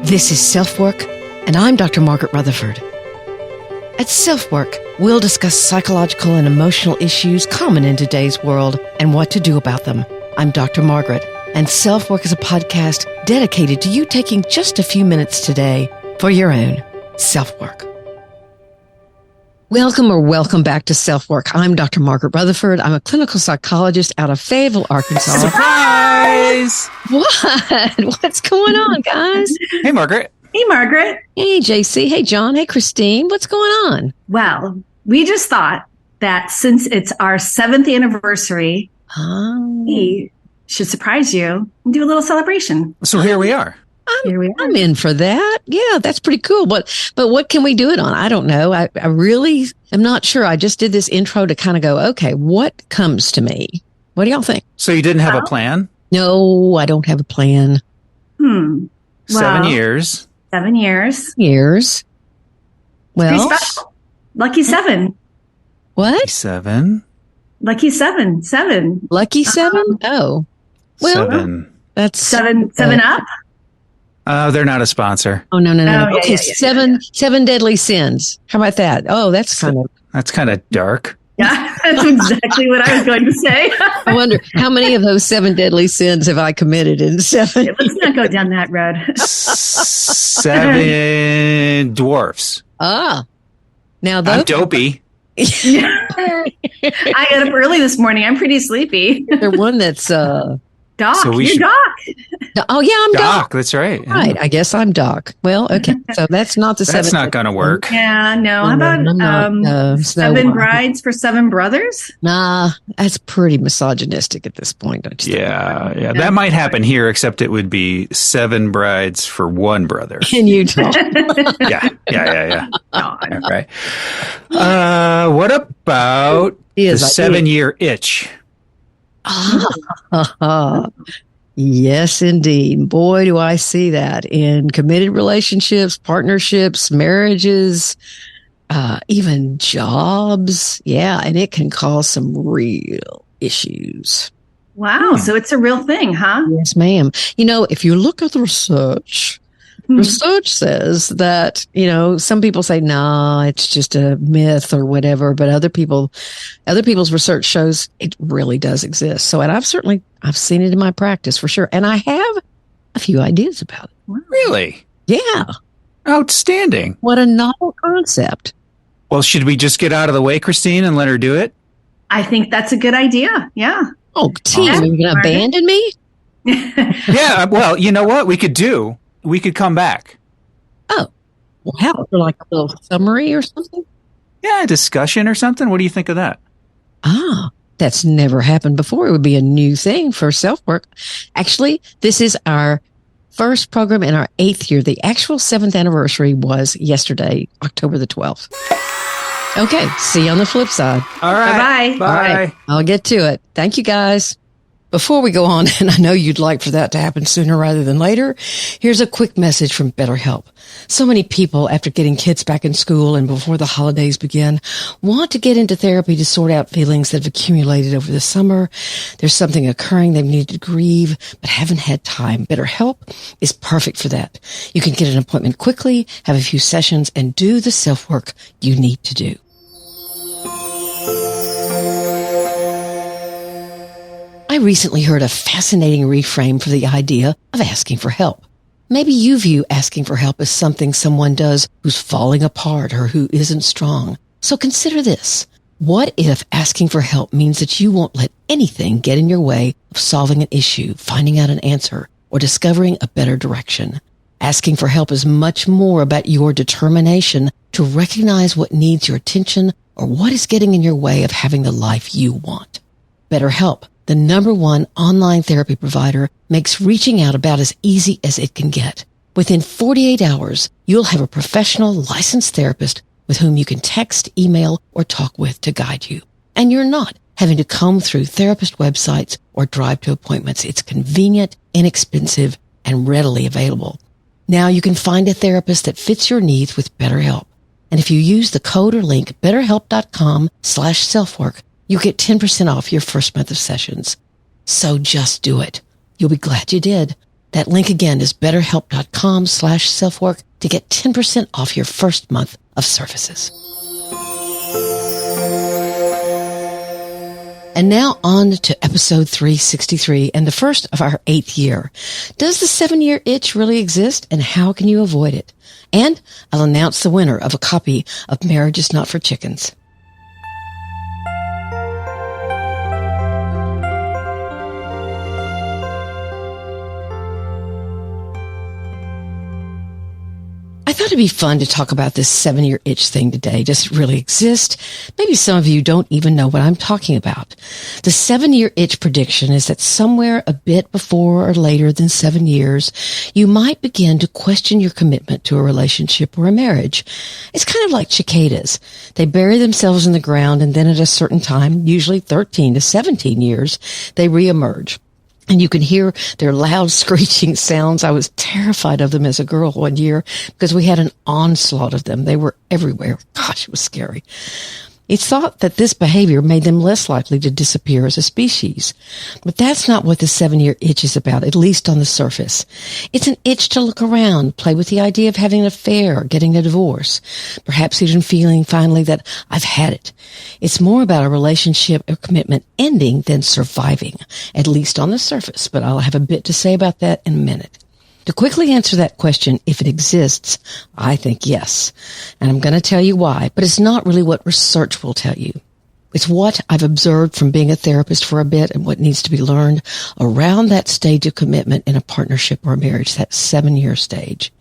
This is SelfWork, and I'm Dr. Margaret Rutherford. At SelfWork, we'll discuss psychological and emotional issues common in today's world and what to do about them. I'm Dr. Margaret, and SelfWork is a podcast dedicated to you taking just a few minutes today for your own self-work. Welcome back to SelfWork. I'm Dr. Margaret Rutherford. I'm a clinical psychologist out of Fayetteville, Arkansas. Surprise! What? What's going on, guys? Hey, Margaret. Hey, Margaret. Hey, JC. Hey, John. Hey, Christine. What's going on? Well, we just thought that since it's our 7th anniversary, we should surprise you and do a little celebration. So here we are. I'm in for that. Yeah, that's pretty cool. But what can we do it on? I don't know. I really am not sure. I just did this intro to kind of go, okay, what comes to me? What do y'all think? So you didn't have a plan? No, I don't have a plan. 7 years. 7 years. Well, pretty special. Lucky 7. What? 7. Lucky 7. 7. Lucky 7? Oh. Well, 7. That's 7 up. They're not a sponsor. Oh, no. Yeah, Okay, yeah. seven deadly sins. How about that? Oh, that's kind of dark. Yeah, that's exactly what I was going to say. I wonder how many of those 7 deadly sins have I committed in 7? Let's not go down that road. 7 dwarfs. Now I'm those dopey. I got up early this morning. I'm pretty sleepy. they're one that's Doc, So we you're should- Doc. Oh yeah, I'm Doc. That's right. Yeah. Right, I guess I'm Doc. Well, okay, so that's not the 7. That's not going to work. Yeah, no. How about Snow 7 White. brides for 7 brothers? Nah, that's pretty misogynistic at this point, don't you think? Yeah. That might happen here, except it would be 7 brides for 1 brother. In Utah. Yeah. God. Right. What about the 7-year itch? Yes, indeed. Boy, do I see that in committed relationships, partnerships, marriages, even jobs. Yeah, and it can cause some real issues. Wow. So it's a real thing, huh? Yes, ma'am. You know, if you look at the research says that, some people say, nah, it's just a myth or whatever, but other people's research shows it really does exist. So, and I've seen it in my practice for sure. And I have a few ideas about it. Really? Yeah. Outstanding. What a novel concept. Well, should we just get out of the way, Christine, and let her do it? I think that's a good idea. Yeah. Oh, team, Awesome. you're going to abandon me? Yeah. Well, you know what we could do? We could come back. Oh, wow. For like a little summary or something? Yeah, a discussion or something. What do you think of that? That's never happened before. It would be a new thing for SelfWork. Actually, this is our first program in our 8th year. The actual 7th anniversary was yesterday, October the 12th. Okay, see you on the flip side. All right. Bye-bye. All right, I'll get to it. Thank you, guys. Before we go on, and I know you'd like for that to happen sooner rather than later, here's a quick message from BetterHelp. So many people, after getting kids back in school and before the holidays begin, want to get into therapy to sort out feelings that have accumulated over the summer. There's something occurring they've needed to grieve, but haven't had time. BetterHelp is perfect for that. You can get an appointment quickly, have a few sessions, and do the self-work you need to do. I recently heard a fascinating reframe for the idea of asking for help. Maybe you view asking for help as something someone does who's falling apart or who isn't strong. So consider this. What if asking for help means that you won't let anything get in your way of solving an issue, finding out an answer, or discovering a better direction? Asking for help is much more about your determination to recognize what needs your attention or what is getting in your way of having the life you want. BetterHelp, the #1 online therapy provider, makes reaching out about as easy as it can get. Within 48 hours, you'll have a professional licensed therapist with whom you can text, email, or talk with to guide you. And you're not having to comb through therapist websites or drive to appointments. It's convenient, inexpensive, and readily available. Now you can find a therapist that fits your needs with BetterHelp. And if you use the code or link betterhelp.com/selfwork, you get 10% off your first month of sessions. So just do it. You'll be glad you did. That link again is betterhelp.com/selfwork to get 10% off your first month of services. And now on to episode 363 and the first of our 8th year. Does the 7-year itch really exist, and how can you avoid it? And I'll announce the winner of a copy of Marriage is Not for Chickens. I thought it'd be fun to talk about this 7-year itch thing today. Does it really exist? Maybe some of you don't even know what I'm talking about. The 7-year itch prediction is that somewhere a bit before or later than 7 years, you might begin to question your commitment to a relationship or a marriage. It's kind of like cicadas. They bury themselves in the ground, and then at a certain time, usually 13 to 17 years, they reemerge. And you can hear their loud screeching sounds. I was terrified of them as a girl one year because we had an onslaught of them. They were everywhere. Gosh, it was scary. It's thought that this behavior made them less likely to disappear as a species. But that's not what the 7-year itch is about, at least on the surface. It's an itch to look around, play with the idea of having an affair, getting a divorce, perhaps even feeling finally that I've had it. It's more about a relationship or commitment ending than surviving, at least on the surface. But I'll have a bit to say about that in a minute. To quickly answer that question, if it exists, I think yes. And I'm going to tell you why, but it's not really what research will tell you. It's what I've observed from being a therapist for a bit and what needs to be learned around that stage of commitment in a partnership or a marriage, that 7-year stage.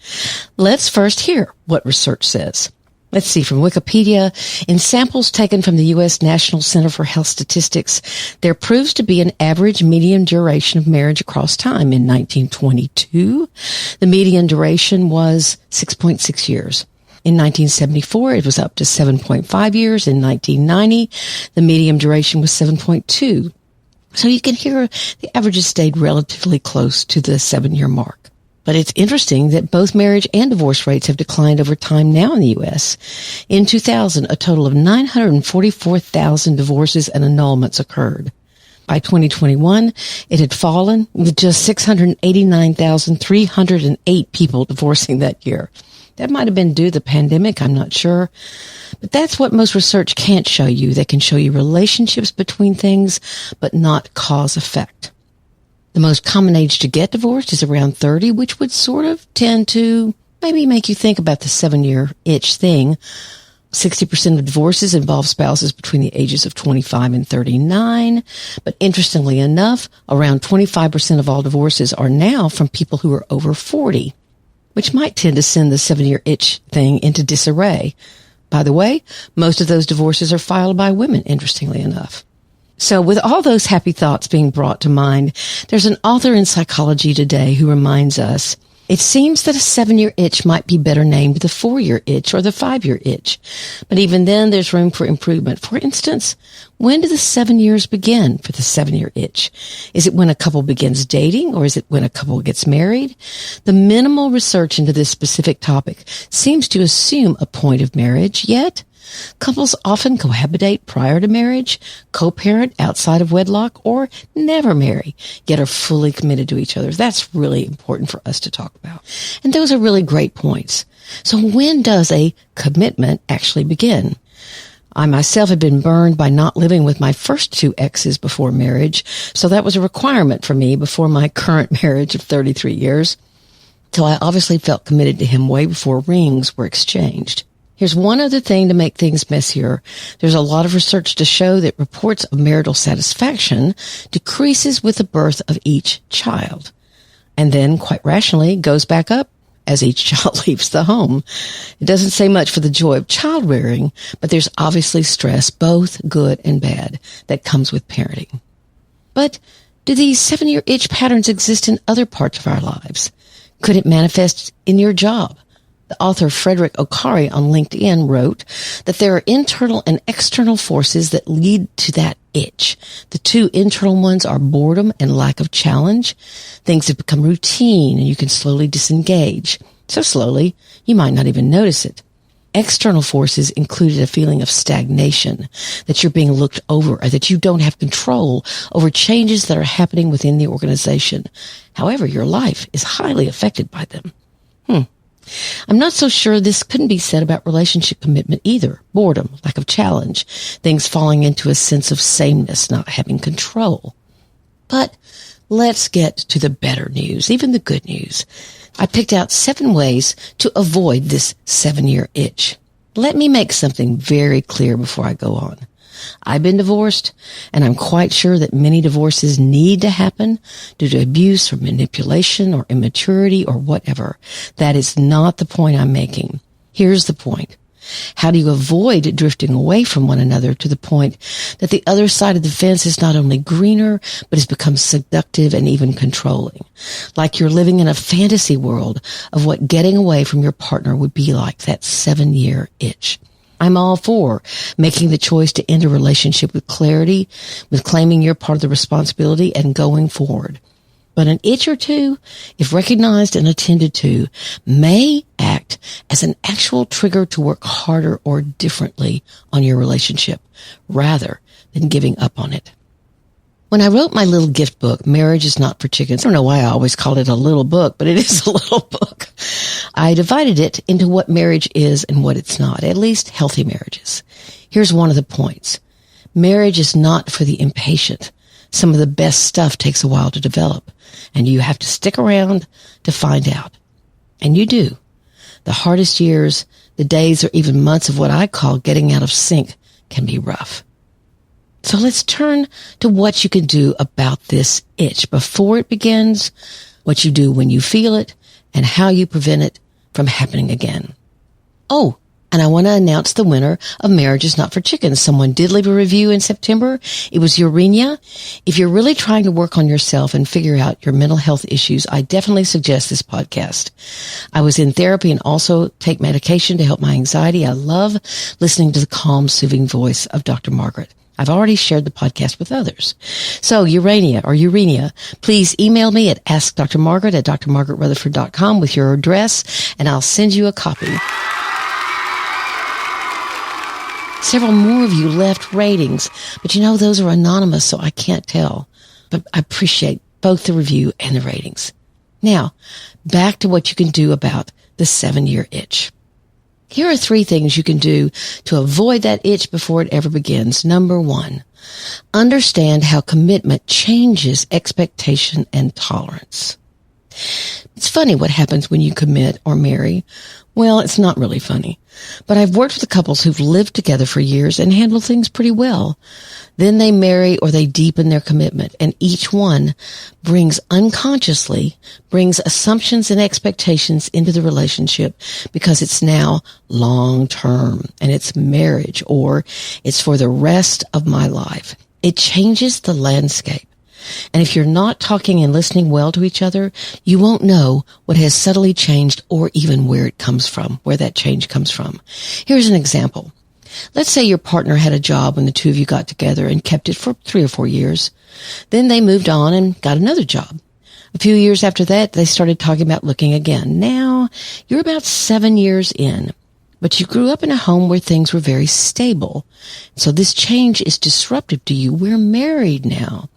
Let's first hear what research says. Let's see, from Wikipedia, in samples taken from the U.S. National Center for Health Statistics, there proves to be an average median duration of marriage across time. In 1922, the median duration was 6.6 years. In 1974, it was up to 7.5 years. In 1990, the median duration was 7.2. So you can hear the averages stayed relatively close to the 7-year mark. But it's interesting that both marriage and divorce rates have declined over time now in the U.S. In 2000, a total of 944,000 divorces and annulments occurred. By 2021, it had fallen with just 689,308 people divorcing that year. That might have been due to the pandemic, I'm not sure. But that's what most research can't show you. They can show you relationships between things, but not cause-effect. The most common age to get divorced is around 30, which would sort of tend to maybe make you think about the 7-year itch thing. 60% of divorces involve spouses between the ages of 25 and 39. But interestingly enough, around 25% of all divorces are now from people who are over 40, which might tend to send the 7-year itch thing into disarray. By the way, most of those divorces are filed by women, interestingly enough. So with all those happy thoughts being brought to mind, there's an author in Psychology Today who reminds us, it seems that a 7-year itch might be better named the 4-year itch or the 5-year itch. But even then, there's room for improvement. For instance, when do the 7 years begin for the 7-year itch? Is it when a couple begins dating, or is it when a couple gets married? The minimal research into this specific topic seems to assume a point of marriage, yet couples often cohabitate prior to marriage, co-parent outside of wedlock, or never marry, yet are fully committed to each other. That's really important for us to talk about. And those are really great points. So when does a commitment actually begin? I myself had been burned by not living with my first 2 exes before marriage, so that was a requirement for me before my current marriage of 33 years. So I obviously felt committed to him way before rings were exchanged. Here's one other thing to make things messier. There's a lot of research to show that reports of marital satisfaction decreases with the birth of each child, and then, quite rationally, goes back up as each child leaves the home. It doesn't say much for the joy of child rearing, but there's obviously stress, both good and bad, that comes with parenting. But do these 7-year itch patterns exist in other parts of our lives? Could it manifest in your job? The author Frederick Okari on LinkedIn wrote that there are internal and external forces that lead to that itch. The 2 internal ones are boredom and lack of challenge. Things have become routine and you can slowly disengage. So slowly, you might not even notice it. External forces included a feeling of stagnation, that you're being looked over, or that you don't have control over changes that are happening within the organization. However, your life is highly affected by them. I'm not so sure this couldn't be said about relationship commitment either. Boredom, lack of challenge, things falling into a sense of sameness, not having control. But let's get to the better news, even the good news. I picked out 7 ways to avoid this 7-year itch. Let me make something very clear before I go on. I've been divorced, and I'm quite sure that many divorces need to happen due to abuse or manipulation or immaturity or whatever. That is not the point I'm making. Here's the point. How do you avoid drifting away from one another to the point that the other side of the fence is not only greener, but has become seductive and even controlling? Like you're living in a fantasy world of what getting away from your partner would be like, that 7-year itch. I'm all for making the choice to end a relationship with clarity, with claiming you're part of the responsibility and going forward. But an itch or two, if recognized and attended to, may act as an actual trigger to work harder or differently on your relationship, rather than giving up on it. When I wrote my little gift book, Marriage is Not for Chickens, I don't know why I always called it a little book, but it is a little book. I divided it into what marriage is and what it's not, at least healthy marriages. Here's one of the points. Marriage is not for the impatient. Some of the best stuff takes a while to develop, and you have to stick around to find out. And you do. The hardest years, the days or even months of what I call getting out of sync can be rough. So let's turn to what you can do about this itch before it begins, what you do when you feel it, and how you prevent it from happening again. Oh, and I want to announce the winner of Marriage is Not for Chickens. Someone did leave a review in September. It was Urania. If you're really trying to work on yourself and figure out your mental health issues, I definitely suggest this podcast. I was in therapy and also take medication to help my anxiety. I love listening to the calm, soothing voice of Dr. Margaret. I've already shared the podcast with others. So Urania, please email me at askdrmargaret@drmargaretrutherford.com with your address, and I'll send you a copy. Several more of you left ratings, but those are anonymous, so I can't tell. But I appreciate both the review and the ratings. Now, back to what you can do about the 7-year itch. Here are 3 things you can do to avoid that itch before it ever begins. Number 1, understand how commitment changes expectation and tolerance. It's funny what happens when you commit or marry. Well, it's not really funny, but I've worked with couples who've lived together for years and handled things pretty well. Then they marry or they deepen their commitment, and each one brings assumptions and expectations into the relationship because it's now long term and it's marriage or it's for the rest of my life. It changes the landscape. And if you're not talking and listening well to each other, you won't know what has subtly changed or even where it comes from, where that change comes from. Here's an example. Let's say your partner had a job when the two of you got together and kept it for 3 or 4 years. Then they moved on and got another job. A few years after that, they started talking about looking again. Now, you're about 7 years in, but you grew up in a home where things were very stable. So this change is disruptive to you. We're married now.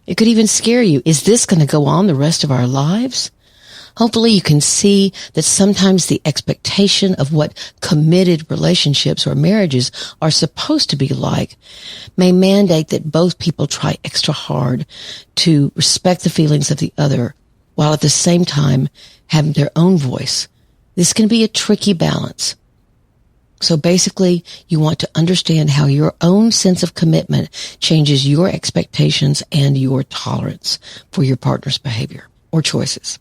It could even scare you. Is this going to go on the rest of our lives? Hopefully you can see that sometimes the expectation of what committed relationships or marriages are supposed to be like may mandate that both people try extra hard to respect the feelings of the other while at the same time having their own voice. This can be a tricky balance. So basically, you want to understand how your own sense of commitment changes your expectations and your tolerance for your partner's behavior or choices.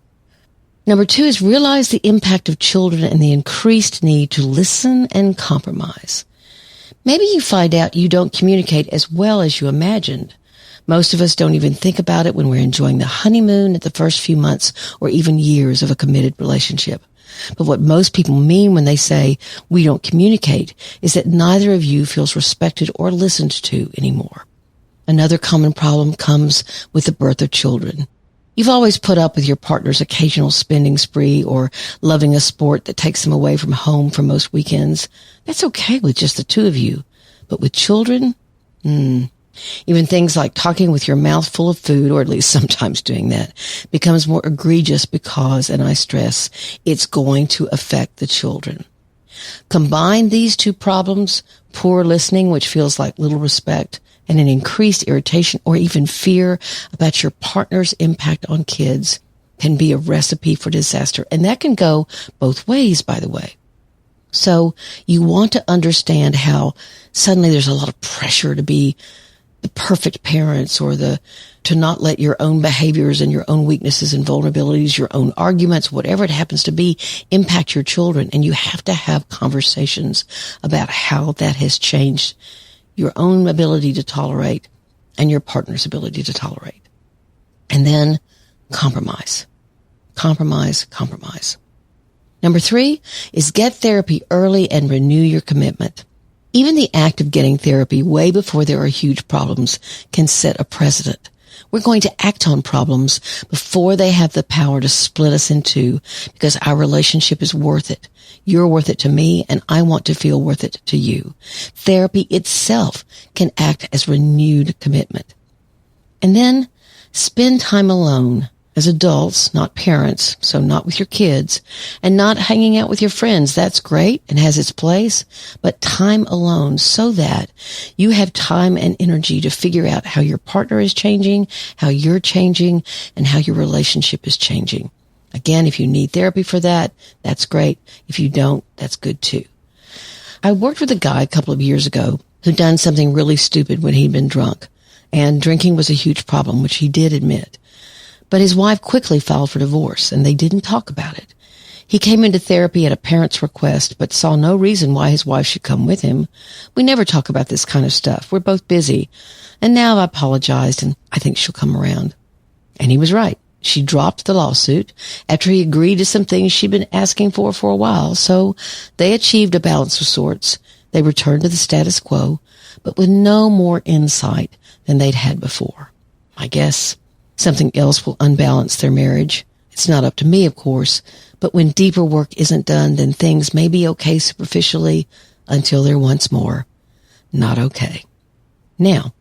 Number 2 is realize the impact of children and the increased need to listen and compromise. Maybe you find out you don't communicate as well as you imagined. Most of us don't even think about it when we're enjoying the honeymoon at the first few months or even years of a committed relationship. But what most people mean when they say we don't communicate is that neither of you feels respected or listened to anymore. Another common problem comes with the birth of children. You've always put up with your partner's occasional spending spree or loving a sport that takes them away from home for most weekends. That's okay with just the two of you. But with children, even things like talking with your mouth full of food, or at least sometimes doing that, becomes more egregious because, and I stress, it's going to affect the children. Combine these two problems, poor listening, which feels like little respect, and an increased irritation or even fear about your partner's impact on kids, can be a recipe for disaster. And that can go both ways, by the way. So you want to understand how suddenly there's a lot of pressure to be the perfect parents, or to not let your own behaviors and your own weaknesses and vulnerabilities, your own arguments, whatever it happens to be, impact your children. And you have to have conversations about how that has changed your own ability to tolerate and your partner's ability to tolerate. And then compromise. Compromise. Number 3 is get therapy early and renew your commitment. Even the act of getting therapy way before there are huge problems can set a precedent. We're going to act on problems before they have the power to split us in two, because our relationship is worth it. You're worth it to me, and I want to feel worth it to you. Therapy itself can act as renewed commitment. And then spend time alone. As adults, not parents, so not with your kids, and not hanging out with your friends. That's great and has its place, but time alone so that you have time and energy to figure out how your partner is changing, how you're changing, and how your relationship is changing. Again, if you need therapy for that, that's great. If you don't, that's good too. I worked with a guy a couple of years ago who'd done something really stupid when he'd been drunk, and drinking was a huge problem, which he did admit. But his wife quickly filed for divorce, and they didn't talk about it. He came into therapy at a parent's request, but saw no reason why his wife should come with him. We never talk about this kind of stuff. We're both busy. And now I've apologized, and I think she'll come around. And he was right. She dropped the lawsuit after he agreed to some things she'd been asking for a while. So they achieved a balance of sorts. They returned to the status quo, but with no more insight than they'd had before. I guess something else will unbalance their marriage. It's not up to me, of course, but when deeper work isn't done, then things may be okay superficially until they're once more not okay. Now,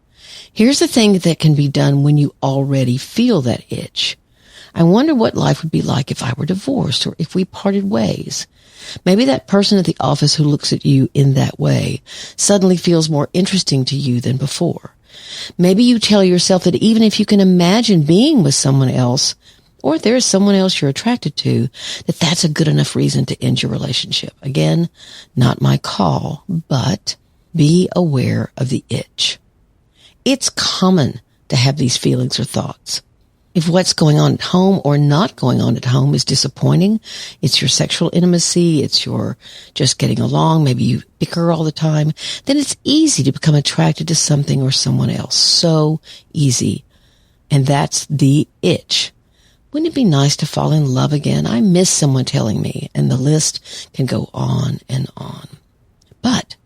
here's the thing that can be done when you already feel that itch. I wonder what life would be like if I were divorced, or if we parted ways. Maybe that person at the office who looks at you in that way suddenly feels more interesting to you than before. Maybe you tell yourself that even if you can imagine being with someone else, or if there is someone else you're attracted to, that that's a good enough reason to end your relationship. Again, not my call, but be aware of the itch. It's common to have these feelings or thoughts. If what's going on at home or not going on at home is disappointing, it's your sexual intimacy, it's your just getting along, maybe you bicker all the time, then it's easy to become attracted to something or someone else. So easy. And that's the itch. Wouldn't it be nice to fall in love again? I miss someone telling me, and the list can go on and on. But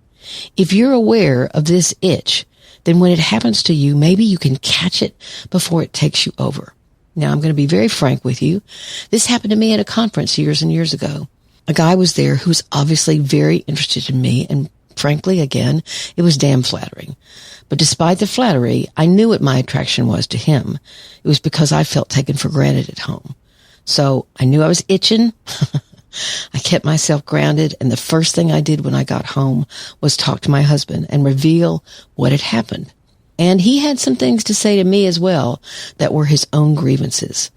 if you're aware of this itch, then when it happens to you, maybe you can catch it before it takes you over. Now, I'm going to be very frank with you. This happened to me at a conference years and years ago. A guy was there who was obviously very interested in me, and frankly, again, it was damn flattering. But despite the flattery, I knew what my attraction was to him. It was because I felt taken for granted at home. So I knew I was itching. I kept myself grounded, and the first thing I did when I got home was talk to my husband and reveal what had happened. And he had some things to say to me as well that were his own grievances.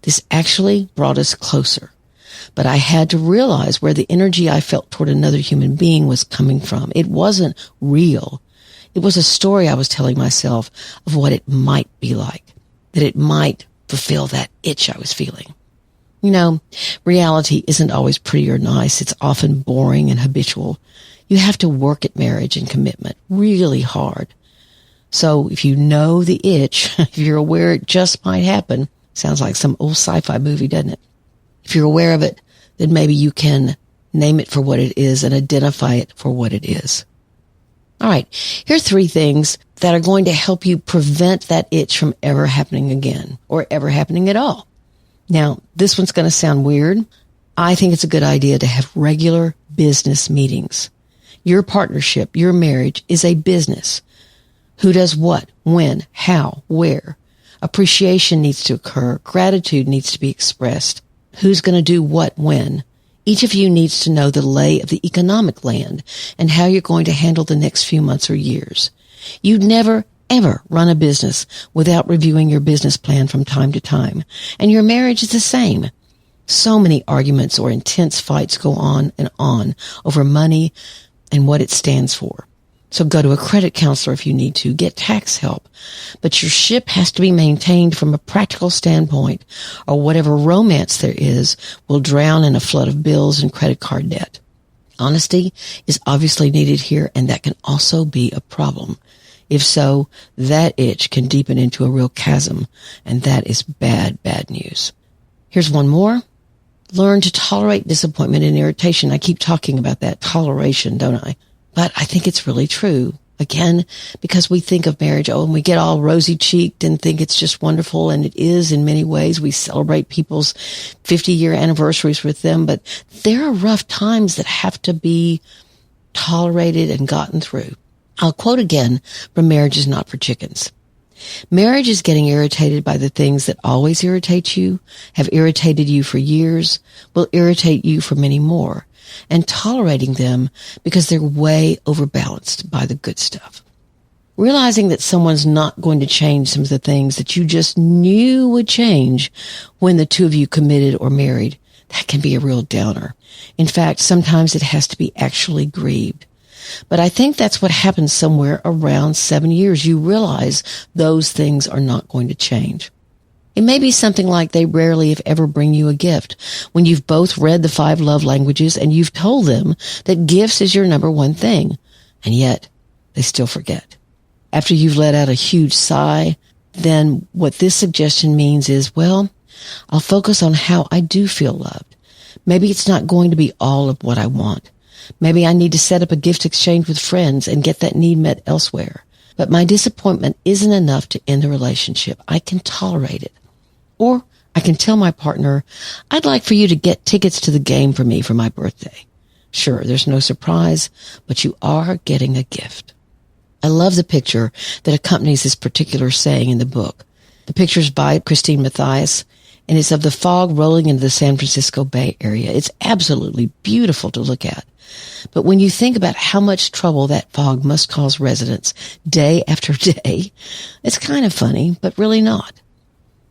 This actually brought us closer. But I had to realize where the energy I felt toward another human being was coming from. It wasn't real. It was a story I was telling myself of what it might be like, that it might fulfill that itch I was feeling. You know, reality isn't always pretty or nice. It's often boring and habitual. You have to work at marriage and commitment really hard. So if you know the itch, if you're aware it just might happen, sounds like some old sci-fi movie, doesn't it? If you're aware of it, then maybe you can name it for what it is and identify it for what it is. All right, here are 3 things that are going to help you prevent that itch from ever happening again or ever happening at all. Now, this one's going to sound weird. I think it's a good idea to have regular business meetings. Your partnership, your marriage is a business. Who does what, when, how, where? Appreciation needs to occur. Gratitude needs to be expressed. Who's going to do what, when? Each of you needs to know the lay of the economic land and how you're going to handle the next few months or years. You'd never, ever run a business without reviewing your business plan from time to time. And your marriage is the same. So many arguments or intense fights go on and on over money and what it stands for. So go to a credit counselor if you need to. Get tax help. But your ship has to be maintained from a practical standpoint, or whatever romance there is will drown in a flood of bills and credit card debt. Honesty is obviously needed here, and that can also be a problem. If so, that itch can deepen into a real chasm, and that is bad, bad news. Here's one more. Learn to tolerate disappointment and irritation. I keep talking about that toleration, don't I? But I think it's really true. Again, because we think of marriage, and we get all rosy-cheeked and think it's just wonderful, and it is in many ways. We celebrate people's 50-year anniversaries with them, but there are rough times that have to be tolerated and gotten through. I'll quote again from Marriage is Not for Chickens. Marriage is getting irritated by the things that always irritate you, have irritated you for years, will irritate you for many more, and tolerating them because they're way overbalanced by the good stuff. Realizing that someone's not going to change some of the things that you just knew would change when the two of you committed or married, that can be a real downer. In fact, sometimes it has to be actually grieved. But I think that's what happens somewhere around 7 years. You realize those things are not going to change. It may be something like they rarely, if ever, bring you a gift. When you've both read the 5 love languages and you've told them that gifts is your number one thing, and yet they still forget. After you've let out a huge sigh, then what this suggestion means is, well, I'll focus on how I do feel loved. Maybe it's not going to be all of what I want. Maybe I need to set up a gift exchange with friends and get that need met elsewhere. But my disappointment isn't enough to end the relationship. I can tolerate it. Or I can tell my partner, I'd like for you to get tickets to the game for me for my birthday. Sure, there's no surprise, but you are getting a gift. I love the picture that accompanies this particular saying in the book. The picture's by Christine Mathias, and it's of the fog rolling into the San Francisco Bay Area. It's absolutely beautiful to look at. But when you think about how much trouble that fog must cause residents day after day, it's kind of funny, but really not.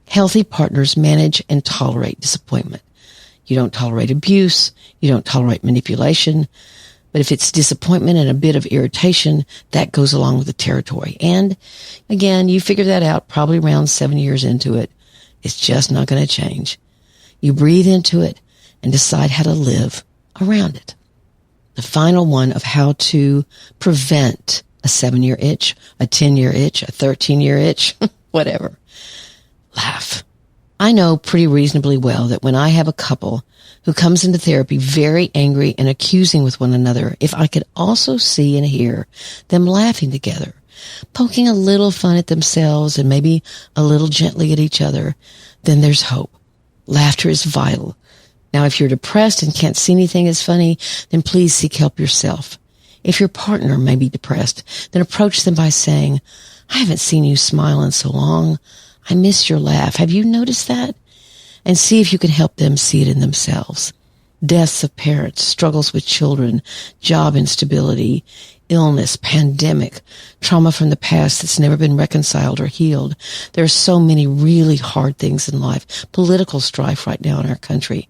Healthy partners manage and tolerate disappointment. You don't tolerate abuse. You don't tolerate manipulation. But if it's disappointment and a bit of irritation, that goes along with the territory. And again, you figure that out probably around 7 years into it. It's just not going to change. You breathe into it and decide how to live around it. The final one of how to prevent a 7-year itch, a 10-year itch, a 13-year itch, whatever. Laugh. I know pretty reasonably well that when I have a couple who comes into therapy very angry and accusing with one another, if I could also see and hear them laughing together, poking a little fun at themselves and maybe a little gently at each other, then there's hope. Laughter is vital. Now, if you're depressed and can't see anything as funny, then please seek help yourself. If your partner may be depressed, then approach them by saying, I haven't seen you smile in so long. I miss your laugh. Have you noticed that? And see if you can help them see it in themselves. Deaths of parents, struggles with children, job instability, illness, pandemic, trauma from the past that's never been reconciled or healed. There are so many really hard things in life, political strife right now in our country.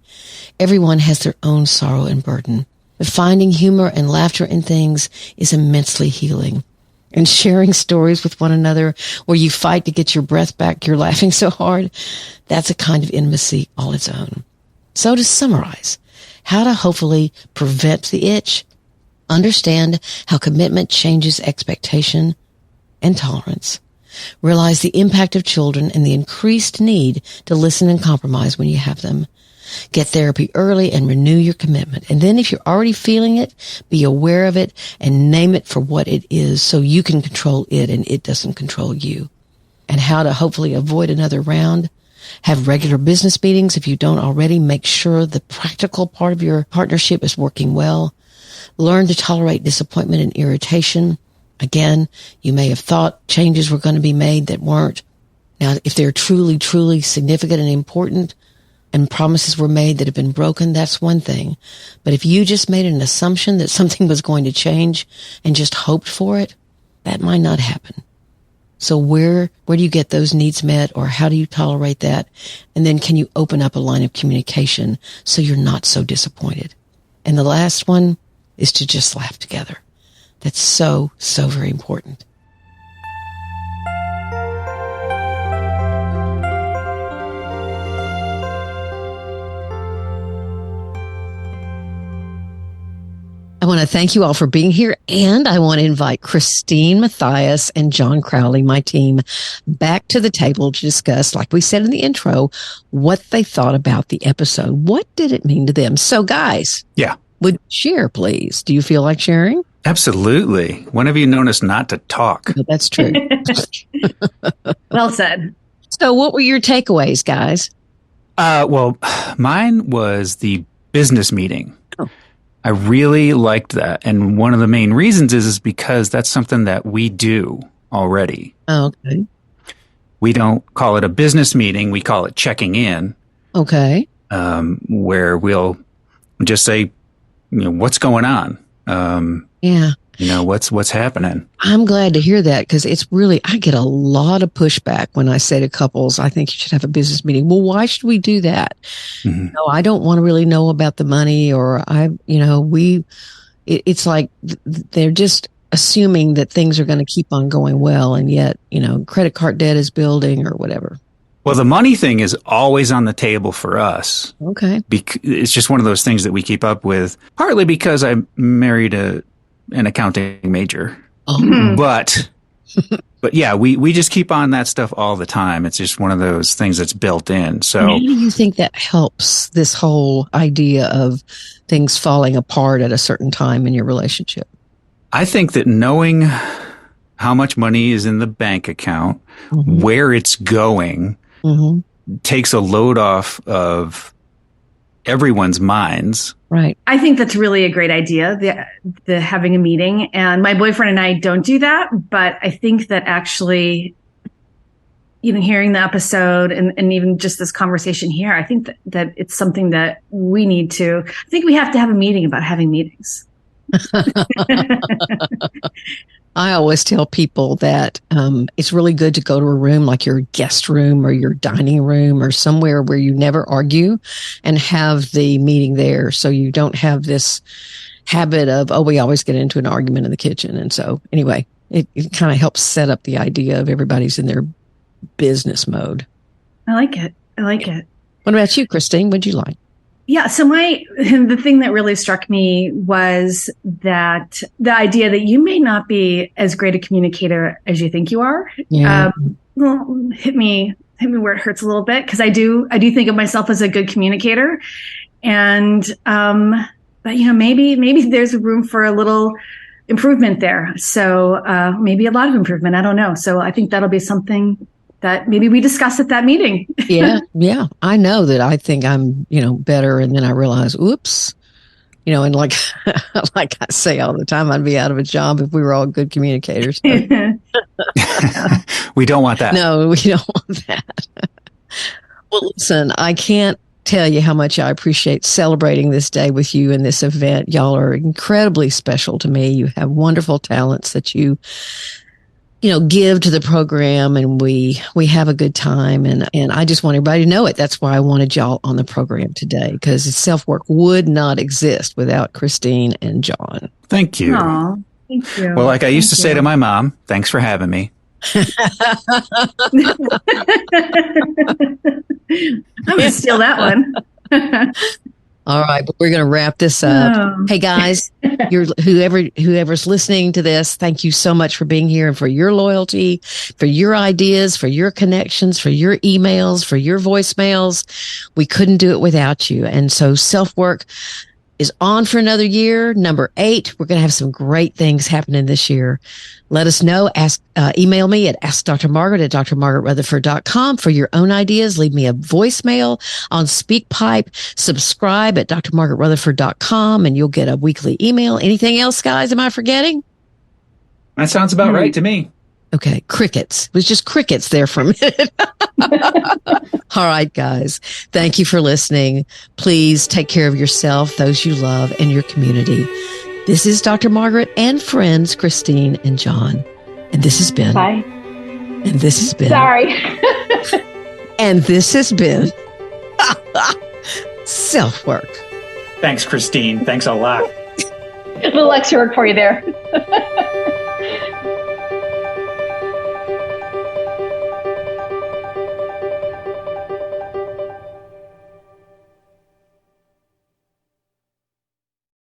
Everyone has their own sorrow and burden. But finding humor and laughter in things is immensely healing. And sharing stories with one another where you fight to get your breath back, you're laughing so hard, that's a kind of intimacy all its own. So to summarize, how to hopefully prevent the itch, understand how commitment changes expectation and tolerance, realize the impact of children and the increased need to listen and compromise when you have them, Get therapy early and renew your commitment. And then if you're already feeling it, be aware of it and name it for what it is so you can control it and it doesn't control you. And how to hopefully avoid another round. Have regular business meetings. If you don't already, make sure the practical part of your partnership is working well. Learn to tolerate disappointment and irritation. Again, you may have thought changes were going to be made that weren't. Now, if they're truly, truly significant and important and promises were made that have been broken, that's one thing. But if you just made an assumption that something was going to change and just hoped for it, that might not happen. So where do you get those needs met, or how do you tolerate that? And then can you open up a line of communication so you're not so disappointed? And the last one is to just laugh together. That's so, so very important. I want to thank you all for being here, and I want to invite Christine, Mathias, and John Crowley, my team, back to the table to discuss, like we said in the intro, what they thought about the episode. What did it mean to them? So, guys, would you share, please? Do you feel like sharing? Absolutely. When have you known us not to talk? No, that's true. Well said. So, what were your takeaways, guys? Well, mine was the business meeting. I really liked that. And one of the main reasons is because that's something that we do already. Oh, okay. We don't call it a business meeting. We call it checking in. Okay. Where we'll just say, what's going on? What's happening. I'm glad to hear that, because it's really, I get a lot of pushback when I say to couples, I think you should have a business meeting. Well, why should we do that? Mm-hmm. No, I don't want to really know about the money, or it's like they're just assuming that things are going to keep on going well. And yet, credit card debt is building or whatever. Well, the money thing is always on the table for us. Okay. It's just one of those things that we keep up with, partly because I married an accounting major. Oh. But yeah, we just keep on that stuff all the time. It's just one of those things that's built in. So how do you think that helps this whole idea of things falling apart at a certain time in your relationship? I think that knowing how much money is in the bank account, mm-hmm. where it's going, mm-hmm. takes a load off of everyone's minds. Right. I think that's really a great idea, the having a meeting. And my boyfriend and I don't do that, but I think that actually, hearing the episode and even just this conversation here, I think that it's something that we need to, I think we have to have a meeting about having meetings. I always tell people that it's really good to go to a room like your guest room or your dining room or somewhere where you never argue, and have the meeting there, so you don't have this habit of, we always get into an argument in the kitchen. And so anyway, it kind of helps set up the idea of everybody's in their business mode. I like it. What about you, Christine? What'd you like? Yeah. So the thing that really struck me was that the idea that you may not be as great a communicator as you think you are. Yeah. Hit me where it hurts a little bit, because I do think of myself as a good communicator, and but maybe there's room for a little improvement there. So maybe a lot of improvement. I don't know. So I think that'll be something that maybe we discuss at that meeting. Yeah. I know that I think I'm, better. And then I realize, oops, and like I say all the time, I'd be out of a job if we were all good communicators. So. We don't want that. No, we don't want that. Well, listen, I can't tell you how much I appreciate celebrating this day with you in this event. Y'all are incredibly special to me. You have wonderful talents that you give to the program, and we have a good time. And I just want everybody to know it. That's why I wanted y'all on the program today, because SelfWork would not exist without Christine and John. Thank you. Aww, thank you. Well, like I used to say to my mom, thanks for having me. I'm going to steal that one. All right, but we're going to wrap this up. Hey guys, whoever's listening to this, thank you so much for being here and for your loyalty, for your ideas, for your connections, for your emails, for your voicemails. We couldn't do it without you. And so SelfWork is on for another year, number 8. We're going to have some great things happening this year. Let us know. Email me at askdrmargaret@drmargaretrutherford.com for your own ideas. Leave me a voicemail on SpeakPipe. Subscribe at drmargaretrutherford.com and you'll get a weekly email. Anything else, guys? Am I forgetting? That sounds about right to me. Okay. Crickets. It was just crickets there for a minute. All right, guys. Thank you for listening. Please take care of yourself, those you love, and your community. This is Dr. Margaret and friends, Christine and John. And this has been. Bye. And this has been. Sorry. And this has been SelfWork. Thanks, Christine. Thanks a lot. A little extra work for you there.